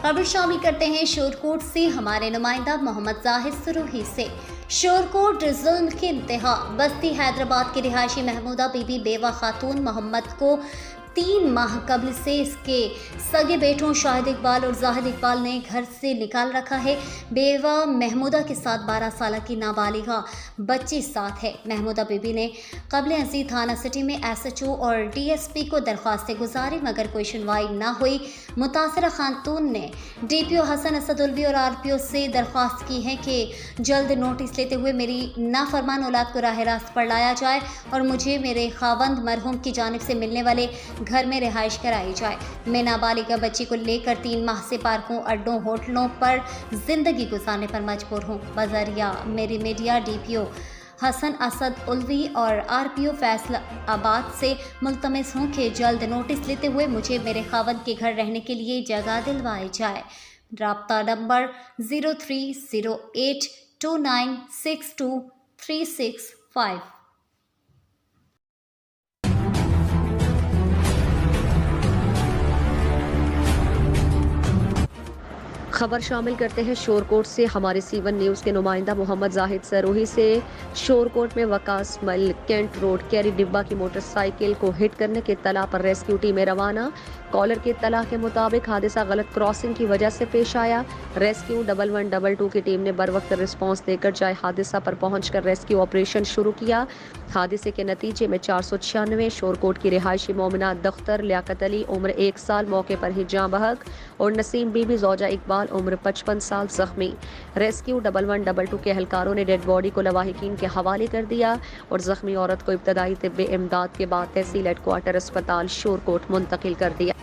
खबर शामिल करते हैं शोरकोट से हमारे नुमाइंदा मोहम्मद जाहिद सरूही से। शोरकोट जुल्म की इंतहा। बस्ती हैदराबाद की रिहायशी महमूदा बीबी बेवा खातून मोहम्मद को 3 माह कबल से इसके सगे बेटों शाहिद इकबाल और जाहिद इकबाल ने घर से निकाल रखा है। बेवा महमूदा के साथ 12 साल की नाबालिगा बच्ची साथ है। महमूदा बीबी ने कबल अजीज थाना सिटी में SHO और DSP को दरख्वास्तें गुजारी मगर कोई सुनवाई न हुई। मुतासरा खातून ने DPO हसन असदुल्वी और RPO से दरख्वास्त की है कि जल्द नोटिस लेते हुए मेरी नाफरमान औलाद को राह रास्त पर लाया जाए और मुझे मेरे खावंद मरहूम की जानिब से मिलने वाले घर में रिहाइश कराई जाए। मैं नाबालिगा बच्ची को लेकर 3 माह से पार्कों, अड्डों, होटलों पर जिंदगी गुजारने पर मजबूर हूँ। बजरिया मेरी मीडिया DPO हसन असद उल्वी और RPO फैसलाबाद से मुल्तमस हूँ कि जल्द नोटिस लेते हुए मुझे मेरे खावंद के घर रहने के लिए जगह दिलवाई जाए। राब्ता नंबर 0308296236 खबर शामिल करते हैं शोरकोट से हमारे C1 न्यूज़ के नुमाइंदा मोहम्मद जाहिद सरूही से। शोरकोट में वकास मल कैंट रोड कैरी डिब्बा की मोटरसाइकिल को हिट करने की इत्तला पर रेस्क्यू टीमें रवाना। कॉलर की इत्तला के मुताबिक हादसा गलत क्रॉसिंग की वजह से पेश आया। रेस्क्यू 1122 की टीम ने बर वक्त रिस्पॉन्स देकर जाए हादसा पर पहुंचकर रेस्क्यू ऑपरेशन शुरू किया। हादसे के नतीजे में 496 शोरकोट की रिहायशी मोमिना दख्तर लियाकत अली उम्र 1 साल मौके पर ही जाँ बहक और नसीम बीबी जोजा इकबाल उम्र 55 साल जख्मी। रेस्क्यू 1122 के एहलकारों ने डेड बॉडी को लवाहिकीन के हवाले कर दिया और जख्मी औरत को इब्तदाई तिब्बी इमदाद के बाद तहसील हेडक्वार्टर अस्पताल शोरकोट मुंतकिल कर दिया।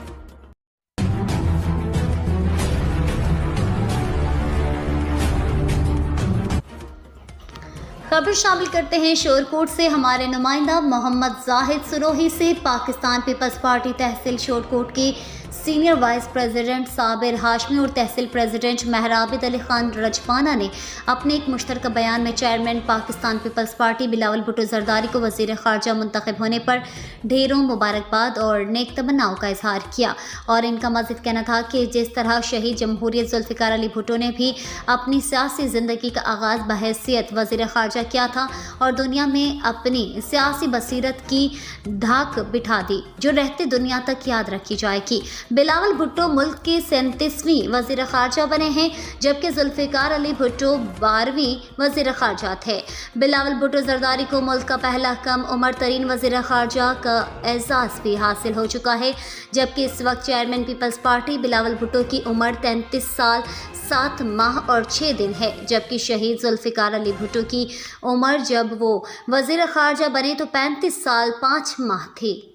खबर शामिल करते हैं शोरकोट से हमारे नुमाइंदा मोहम्मद जाहिद सरूही से। पाकिस्तान पीपल्स पार्टी तहसील शोरकोट की senior vice president Sabir Hashmi और तहसील प्रेसिडेंट महराबिद अली खान रजवाना ने अपने एक मुश्तरका बयान में चेयरमैन पाकिस्तान पीपल्स पार्टी बिलावल भुट्टो जरदारी को वज़ीर ख़ारजा मुंतखब होने पर ढेरों मुबारकबाद और नेक तमन्नाओं का इजहार किया और इनका मज़ीद कहना था कि जिस तरह शहीद जमहूरियत जुल्फ़िकार अली भुट्टो ने भी अपनी सियासी ज़िंदगी का आगाज़ बहैसियत वज़ीर ख़ारजा किया था और दुनिया में अपनी सियासी बसीरत की धाक बिठा दी जो रहते दुनिया तक याद रखी जाएगी। बिलावल भुट्टो मुल्क के 37वीं वज़ीर ख़ारजा बने हैं जबकि जुल्फ़िकार अली भुट्टो 12वीं वज़ीर ख़ारजा थे। बिलावल भुट्टो जरदारी को मुल्क का पहला कम उम्र तरीन वज़ीर ख़ारजा का एजाज़ भी हासिल हो चुका है जबकि इस वक्त चेयरमैन पीपल्स पार्टी बिलावल भुट्टो की उम्र 33 साल 7 माह और 6 दिन है जबकि शहीद जुल्फ़िकार अली भुट्टो की उम्र जब वो वज़ीर ख़ारजा बने तो 35 साल 5 माह थी।